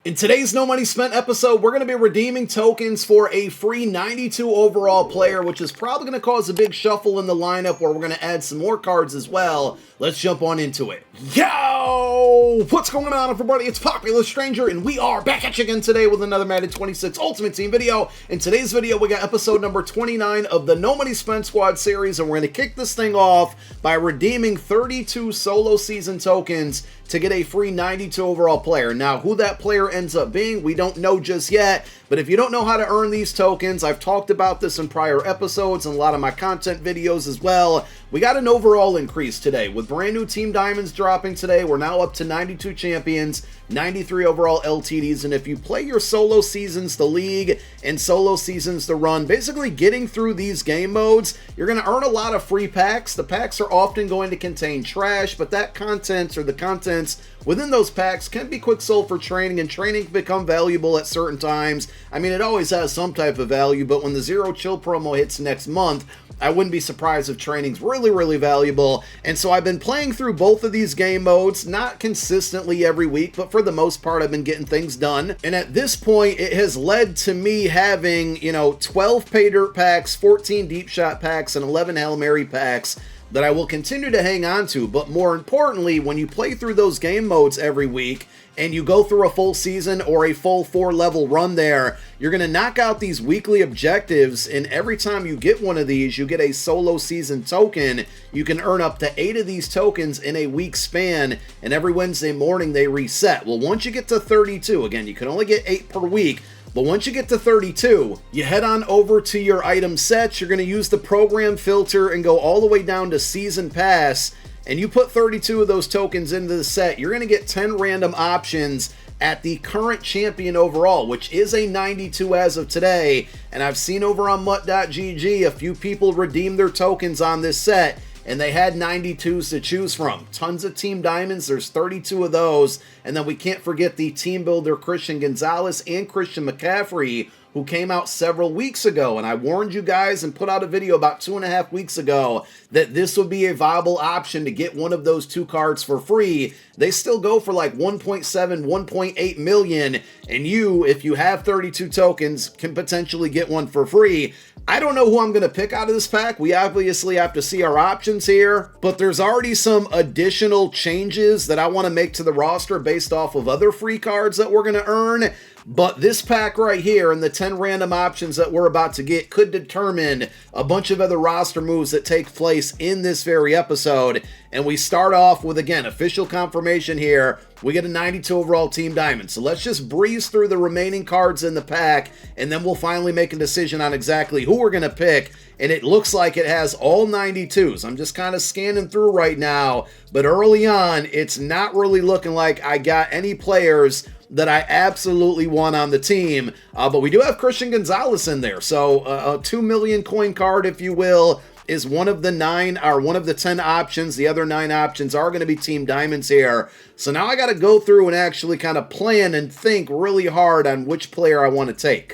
In today's No Money Spent episode, we're going to be redeeming tokens for a free 92 overall player, which is probably going to cause a big shuffle in the lineup where we're going to add some more cards as well. Let's jump on into it. Yo! What's going on, everybody? It's Popular Stranger, and we are back at you again today with another Madden 26 Ultimate Team video. In today's video, we got episode number 29 of the No Money Spent Squad series, and we're going to kick this thing off by redeeming 32 solo season tokens to get a free 92 overall player. Now, who that player ends up being, we don't know just yet, but if you don't know how to earn these tokens, I've talked about this in prior episodes and a lot of my content videos as well. We got an overall increase today. With brand new Team Diamonds dropping today, we're now up to 92 champions, 93 overall LTDs, and if you play your solo seasons the league and solo seasons the run, basically getting through these game modes, you're going to earn a lot of free packs. The packs are often going to contain trash, but that content or the contents within those packs can be quick sold for training, and training can become valuable at certain times. I mean, it always has some type of value, but when the Zero Chill promo hits next month, I wouldn't be surprised if training's really valuable. And so I've been playing through both of these game modes, not consistently every week, but for the most part I've been getting things done. And at this point it has led to me having, 12 pay dirt packs, 14 deep shot packs, and 11 Hail Mary packs that I will continue to hang on to. But more importantly, when you play through those game modes every week and you go through a full season or a full 4-level run there, you're going to knock out these weekly objectives, and every time you get one of these, you get a solo season token. You can earn up to 8 of these tokens in a week span, and every Wednesday morning they reset. Well, once you get to 32, again, you can only get 8 per week, but once you get to 32, you head on over to your item sets. You're going to use the program filter and go all the way down to Season Pass, and you put 32 of those tokens into the set. You're going to get 10 random options at the current champion overall, which is a 92 as of today. And I've seen over on mutt.gg a few people redeem their tokens on this set, and they had 92s to choose from. Tons of Team Diamonds, there's 32 of those. And then we can't forget the team builder Christian Gonzalez and Christian McCaffrey, who came out several weeks ago, and I warned you guys and put out a video about 2.5 weeks ago that this would be a viable option to get one of those 2 cards for free. They still go for like 1.7, 1.8 million, and you, if you have 32 tokens, can potentially get one for free. I don't know who I'm going to pick out of this pack. We obviously have to see our options here, but there's already some additional changes that I want to make to the roster based off of other free cards that we're going to earn. But this pack right here and the 10 random options that we're about to get could determine a bunch of other roster moves that take place in this very episode. And we start off with, again, official confirmation here. We get a 92 overall Team Diamond. So let's just breeze through the remaining cards in the pack, and then we'll finally make a decision on exactly who we're going to pick. And it looks like it has all 92s. I'm just kind of scanning through right now. But early on, it's not really looking like I got any players that I absolutely want on the team. But we do have Christian Gonzalez in there. So a 2 million coin card, if you will, is one of the 10 options. The other 9 options are going to be Team Diamonds here. So now I got to go through and actually kind of plan and think really hard on which player I want to take.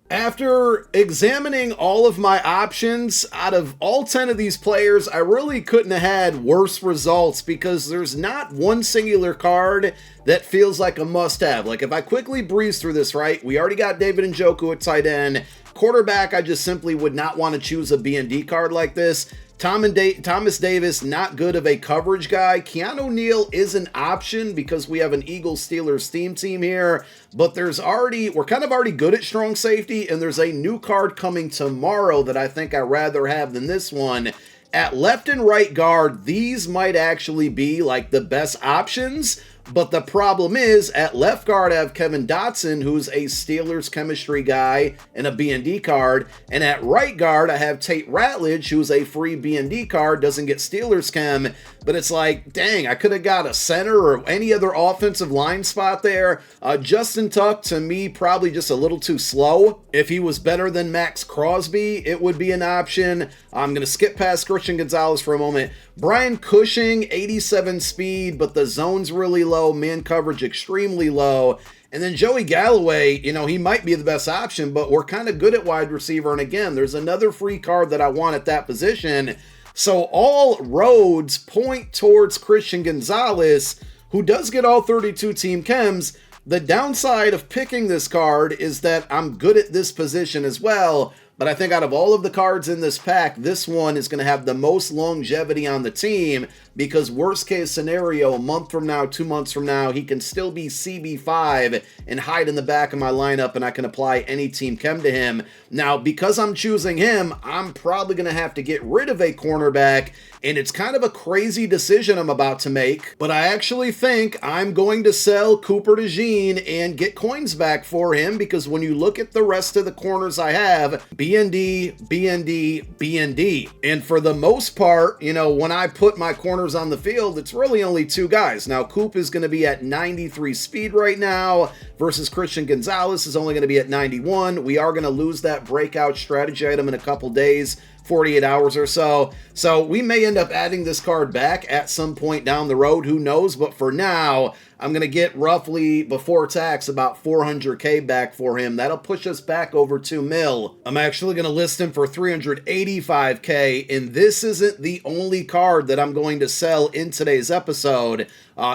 After examining all of my options, out of all 10 of these players, I really couldn't have had worse results because there's not one singular card that feels like a must-have. Like, if I quickly breeze through this, right, we already got David Njoku at tight end. Quarterback, I just simply would not want to choose a B&D card like this. Thomas Davis, not good of a coverage guy. Keanu Neal is an option because we have an Eagles-Steelers theme team here, but we're kind of already good at strong safety, and there's a new card coming tomorrow that I think I'd rather have than this one. At left and right guard, these might actually be like the best options, but the problem is, at left guard I have Kevin Dotson, who's a Steelers chemistry guy and a B&D card, and at right guard I have Tate Ratledge, who's a free B&D card, doesn't get Steelers chem, but it's like, dang, I could have got a center or any other offensive line spot there. Justin Tuck, to me, probably just a little too slow. If he was better than Max Crosby, it would be an option. I'm going to skip past Christian Gonzalez for a moment. Brian Cushing, 87 speed, but the zone's really low, man coverage extremely low. And then Joey Galloway, he might be the best option, but we're kind of good at wide receiver. And again, there's another free card that I want at that position. So all roads point towards Christian Gonzalez, who does get all 32 team chems. The downside of picking this card is that I'm good at this position as well, but I think out of all of the cards in this pack, this one is going to have the most longevity on the team because worst case scenario, a month from now, 2 months from now, he can still be CB5 and hide in the back of my lineup and I can apply any team chem to him. Now, because I'm choosing him, I'm probably going to have to get rid of a cornerback, and it's kind of a crazy decision I'm about to make, but I actually think I'm going to sell Cooper DeJean and get coins back for him because when you look at the rest of the corners I have, BND, BND, BND. And for the most part, you know, when I put my corners on the field, it's really only two guys. Now, Coop is going to be at 93 speed right now versus Christian Gonzalez is only going to be at 91. We are going to lose that breakout strategy item in a couple days, 48 hours or so. So we may end up adding this card back at some point down the road, who knows? But for now, I'm going to get roughly, before tax, about 400K back for him. That'll push us back over 2 mil. I'm actually going to list him for 385K, and this isn't the only card that I'm going to sell in today's episode.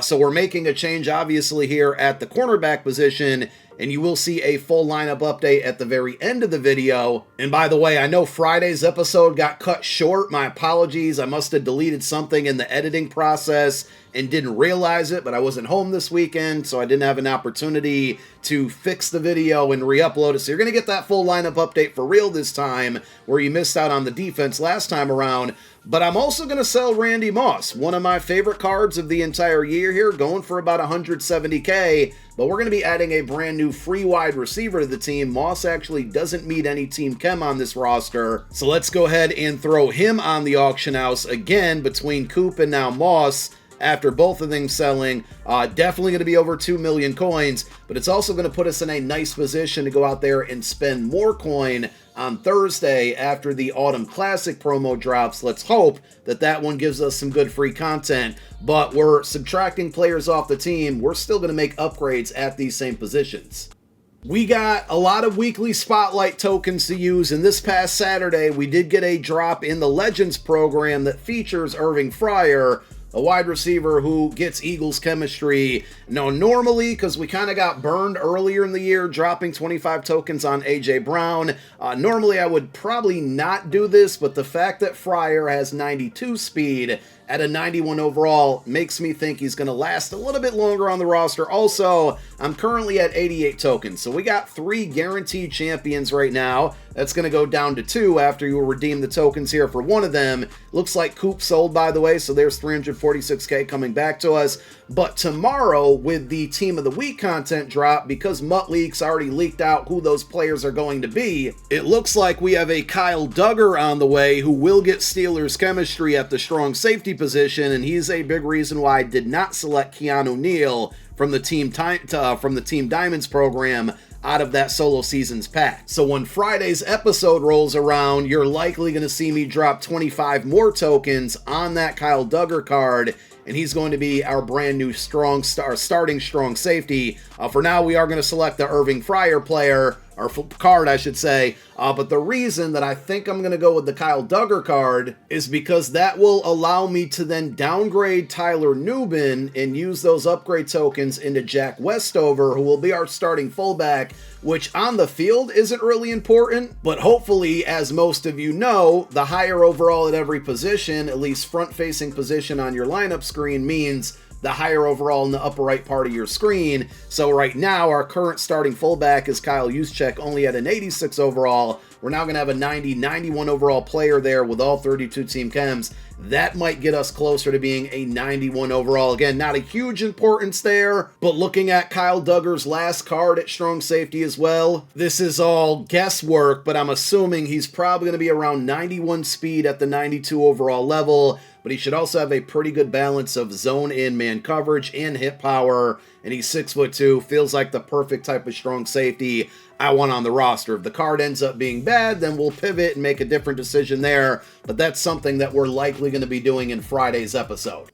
So we're making a change, obviously, here at the cornerback position, and you will see a full lineup update at the very end of the video. And by the way, I know Friday's episode got cut short. My apologies. I must have deleted something in the editing process and didn't realize it, but I wasn't home this weekend, so I didn't have an opportunity to fix the video and re-upload it. So you're going to get that full lineup update for real this time, where you missed out on the defense last time around. But I'm also going to sell Randy Moss, one of my favorite cards of the entire year here, going for about 170K. But we're going to be adding a brand new free wide receiver to the team. Moss actually doesn't meet any team chem on this roster. So let's go ahead and throw him on the auction house again between Coop and now Moss. After both of them selling, definitely going to be over 2 million coins, but it's also going to put us in a nice position to go out there and spend more coin on Thursday after the Autumn Classic promo drops. Let's hope that that one gives us some good free content, but we're subtracting players off the team. We're still going to make upgrades at these same positions. We got a lot of weekly spotlight tokens to use, and this past Saturday we did get a drop in the Legends program that features Irving Fryer, a wide receiver who gets Eagles chemistry. Now, normally, because we kind of got burned earlier in the year dropping 25 tokens on A.J. Brown, normally I would probably not do this, but the fact that Fryer has 92 speed at a 91 overall makes me think he's going to last a little bit longer on the roster. Also, I'm currently at 88 tokens, so we got 3 guaranteed champions right now. That's going to go down to 2 after you redeem the tokens here for one of them. Looks like Coop sold, by the way, so there's 346K coming back to us. But tomorrow, with the Team of the Week content drop, because Mutt Leaks already leaked out who those players are going to be, it looks like we have a Kyle Duggar on the way who will get Steelers chemistry at the strong safety position, and he's a big reason why I did not select Keanu Neal from the Team Diamonds program out of that solo seasons pack. So when Friday's episode rolls around, you're likely going to see me drop 25 more tokens on that Kyle Duggar card, and he's going to be our brand new starting strong safety. For now, we are going to select the Irving Fryer player, or card, I should say. But the reason that I think I'm going to go with the Kyle Duggar card is because that will allow me to then downgrade Tyler Nubin and use those upgrade tokens into Jack Westover, who will be our starting fullback, which on the field isn't really important, but hopefully, as most of you know, the higher overall at every position, at least front-facing position on your lineup screen, means the higher overall in the upper right part of your screen. So right now, our current starting fullback is Kyle Juszczyk, only at an 86 overall. We're now going to have a 90, 91 overall player there with all 32 team chems. That might get us closer to being a 91 overall. Again, not a huge importance there, but looking at Kyle Duggar's last card at strong safety as well, this is all guesswork, but I'm assuming he's probably going to be around 91 speed at the 92 overall level, but he should also have a pretty good balance of zone in man coverage and hit power, and he's 6'2", feels like the perfect type of strong safety I want on the roster. If the card ends up being bad, then we'll pivot and make a different decision there, but that's something that we're likely going to be doing in Friday's episode.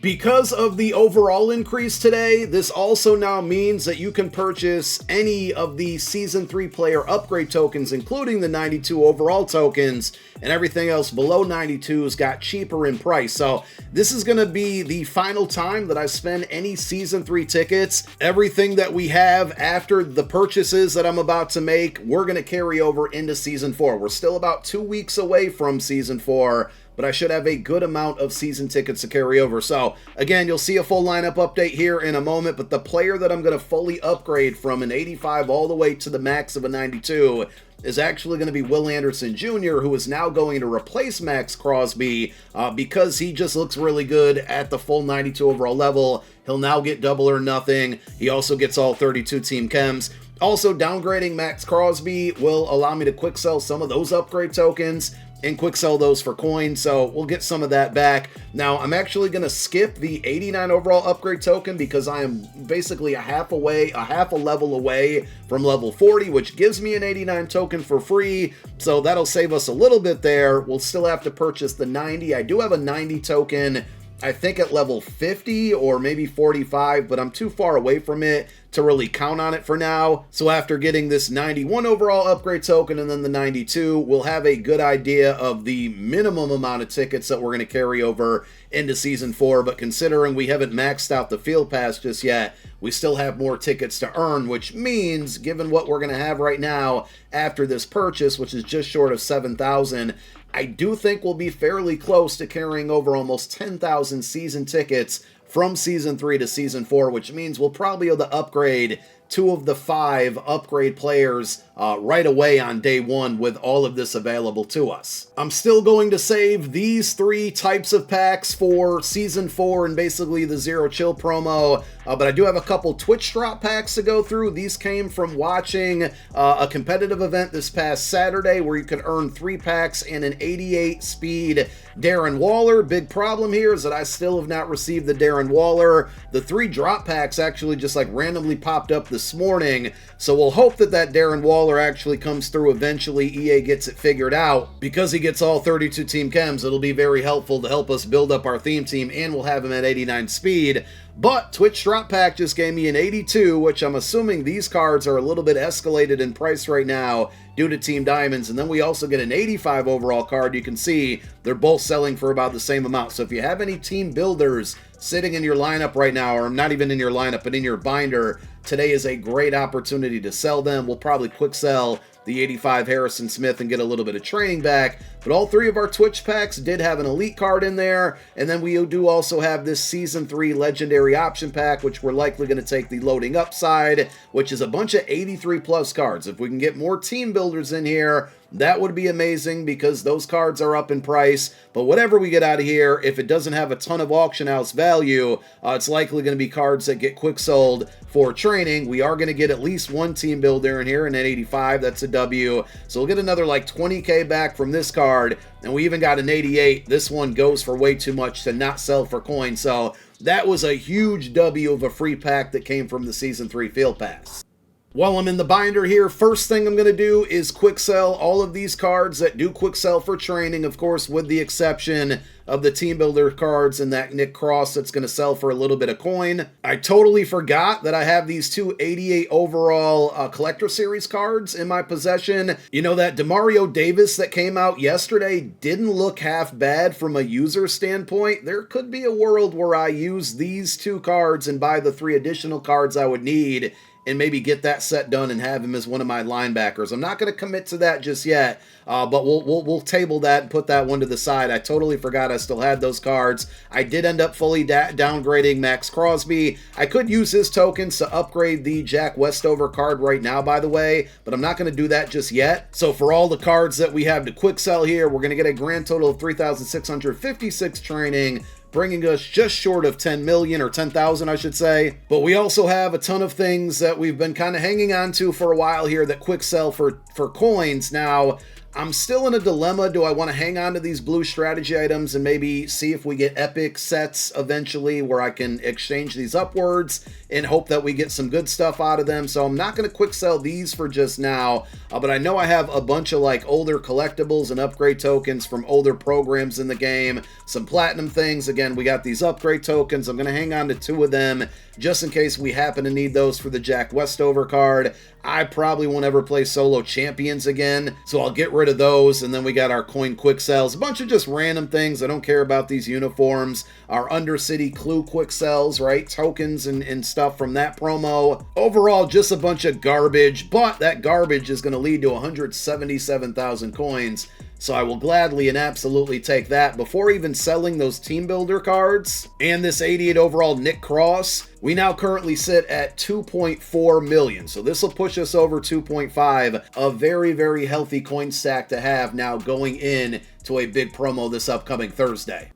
Because of the overall increase today, this also now means that you can purchase any of the Season 3 player upgrade tokens, including the 92 overall tokens, and everything else below 92s got cheaper in price. So this is going to be the final time that I spend any Season 3 tickets. Everything that we have after the purchases that I'm about to make, we're going to carry over into Season 4. We're still about 2 weeks away from Season 4, but I should have a good amount of season tickets to carry over. So again, you'll see a full lineup update here in a moment, but the player that I'm going to fully upgrade from an 85 all the way to the max of a 92 is actually going to be Will Anderson Jr., who is now going to replace Max Crosby because he just looks really good at the full 92 overall level. He'll now get double or nothing. He also gets all 32 team chems. Also, downgrading Max Crosby will allow me to quick sell some of those upgrade tokens and quick sell those for coins, so we'll get some of that back. Now, I'm actually going to skip the 89 overall upgrade token because I am basically a half a level away from level 40, which gives me an 89 token for free, so that'll save us a little bit there. We'll still have to purchase the 90. I do have a 90 token, I think at level 50 or maybe 45, but I'm too far away from it to really count on it for now. So after getting this 91 overall upgrade token and then the 92, we'll have a good idea of the minimum amount of tickets that we're going to carry over into Season 4. But considering we haven't maxed out the field pass just yet, we still have more tickets to earn, which means, given what we're going to have right now after this purchase, which is just short of 7,000, I do think we'll be fairly close to carrying over almost 10,000 season tickets from Season 3 to Season 4, which means we'll probably be able to upgrade 2 of the 5 upgrade players right away on day 1 with all of this available to us. I'm still going to save these 3 types of packs for Season 4 and basically the Zero Chill promo, but I do have a couple Twitch drop packs to go through. These came from watching a competitive event this past Saturday where you could earn 3 packs and an 88 speed Darren Waller. Big problem here is that I still have not received the Darren Waller. The 3 drop packs actually just like randomly popped up this morning, so we'll hope that that Darren Waller actually comes through eventually. EA gets it figured out. Because he gets all 32 team chems, it'll be very helpful to help us build up our theme team, and we'll have him at 89 speed. But Twitch drop pack just gave me an 82, which I'm assuming these cards are a little bit escalated in price right now due to Team Diamonds. And then we also get an 85 overall card. You can see they're both selling for about the same amount. So if you have any team builders sitting in your lineup right now, or not even in your lineup, but in your binder, today is a great opportunity to sell them. We'll probably quick sell the 85 Harrison Smith and get a little bit of training back. But all 3 of our Twitch packs did have an elite card in there. And then we do also have this Season 3 Legendary Option Pack, which we're likely going to take the loading upside, which is a bunch of 83 plus cards. If we can get more team builders in here, that would be amazing because those cards are up in price. But whatever we get out of here, if it doesn't have a ton of auction house value, it's likely going to be cards that get quick sold for training. We are going to get at least 1 team builder in here, and at 85, that's a W. So we'll get another like 20k back from this card, and we even got an 88. This one goes for way too much to not sell for coins. So that was a huge W of a free pack that came from the Season 3 Field Pass. While I'm in the binder here, first thing I'm going to do is quick sell all of these cards that do quick sell for training, of course, with the exception of the team builder cards and that Nick Cross that's going to sell for a little bit of coin. I totally forgot that I have these 2 88 overall collector series cards in my possession. You know, that DeMario Davis that came out yesterday didn't look half bad from a user standpoint. There could be a world where I use these 2 cards and buy the 3 additional cards I would need and maybe get that set done and have him as one of my linebackers. I'm not going to commit to that just yet, but we'll table that and put that one to the side. I totally forgot I still had those cards. I did end up fully downgrading Max Crosby. I could use his tokens to upgrade the Jack Westover card right now, by the way, but I'm not going to do that just yet. So for all the cards that we have to quick sell here, we're going to get a grand total of 3,656 training, bringing us just short of 10 million, or 10,000, I should say. But we also have a ton of things that we've been kind of hanging on to for a while here that quick sell for coins. Now, I'm still in a dilemma. Do I want to hang on to these blue strategy items and maybe see if we get epic sets eventually where I can exchange these upwards and hope that we get some good stuff out of them? So I'm not going to quick sell these for just now, but I know I have a bunch of like older collectibles and upgrade tokens from older programs in the game, some platinum things. Again, we got these upgrade tokens. I'm going to hang on to 2 of them just in case we happen to need those for the Jack Westover card. I probably won't ever play solo champions again, so I'll get rid of those. And then we got our coin quick sells, a bunch of just random things. I don't care about these uniforms. Our Undercity clue quick sells, right? Tokens and stuff from that promo. Overall, just a bunch of garbage, but that garbage is going to lead to 177,000 coins. So I will gladly and absolutely take that before even selling those team builder cards. And this 88 overall Nick Cross, we now currently sit at 2.4 million. So this will push us over 2.5, a very, very healthy coin stack to have now going in to a big promo this upcoming Thursday.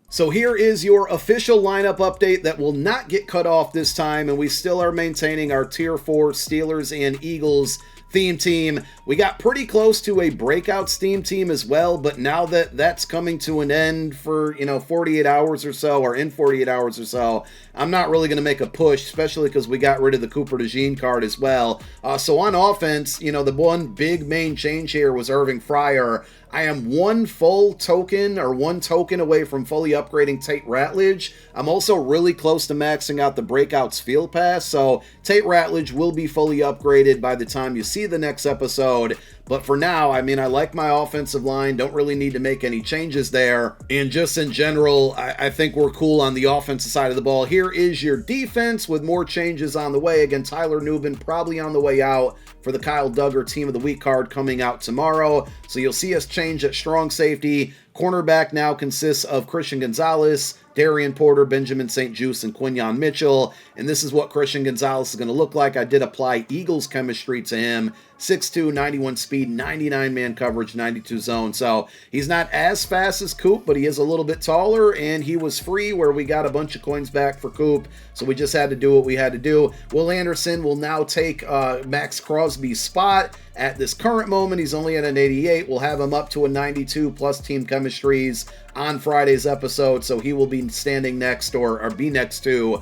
So here is your official lineup update that will not get cut off this time, and we still are maintaining our Tier 4 Steelers and Eagles theme team. We got pretty close to a breakout Steam team as well, but now that that's coming to an end for, 48 hours or so, or in 48 hours or so, I'm not really going to make a push, especially because we got rid of the Cooper DeJean card as well. So on offense, the one big main change here was Irving Fryer. I am one token away from fully upgrading Tate Ratledge. I'm also really close to maxing out the Breakouts Field Pass, so Tate Ratledge will be fully upgraded by the time you see the next episode. But for now, I like my offensive line, don't really need to make any changes there. And just in general, I think we're cool on the offensive side of the ball. Here is your defense with more changes on the way. Again, Tyler Nubin probably on the way out for the Kyle Duggar Team of the Week card coming out tomorrow. So you'll see us change at strong safety. Cornerback now consists of Christian Gonzalez, Darian Porter, Benjamin St. Juste, and Quinyon Mitchell. And this is what Christian Gonzalez is going to look like. I did apply Eagles chemistry to him. 6'2", 91 speed, 99 man coverage, 92 zone. So he's not as fast as Coop, but he is a little bit taller, and he was free where we got a bunch of coins back for Coop. So we just had to do what we had to do. Will Anderson will now take Max Crosby's spot. At this current moment, he's only at an 88. We'll have him up to a 92 plus team chemistries on Friday's episode. So he will be standing next or be next to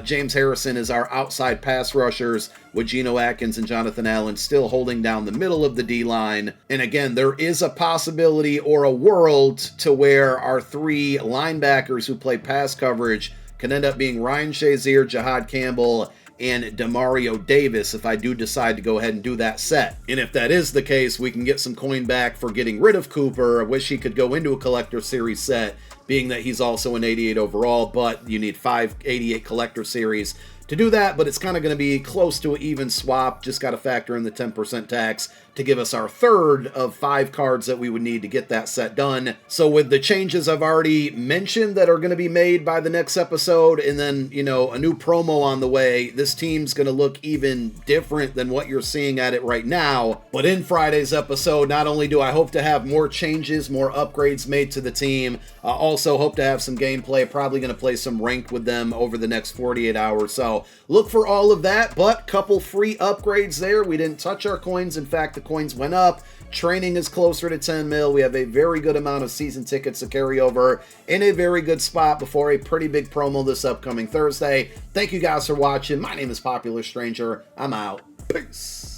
James Harrison as our outside pass rushers, with Geno Atkins and Jonathan Allen still holding down the middle of the D-line. And again, there is a possibility or a world to where our 3 linebackers who play pass coverage can end up being Ryan Shazier, Jihad Campbell, and Demario Davis if I do decide to go ahead and do that set. And if that is the case, we can get some coin back for getting rid of Cooper. I wish he could go into a collector series set, being that he's also an 88 overall, but you need 5 88 collector series to do that, but it's kind of going to be close to an even swap. Just got to factor in the 10% tax to give us our third of 5 cards that we would need to get that set done. So with the changes I've already mentioned that are going to be made by the next episode, and then, a new promo on the way, this team's going to look even different than what you're seeing at it right now. But in Friday's episode, not only do I hope to have more changes, more upgrades made to the team, I also hope to have some gameplay, probably going to play some ranked with them over the next 48 hours. So look for all of that, but couple free upgrades there. We didn't touch our coins. In fact, the coins went up. Training is closer to 10 mil. We have a very good amount of season tickets to carry over in a very good spot before a pretty big promo this upcoming Thursday. Thank you guys for watching. My name is Popular Stranger. I'm out. Peace.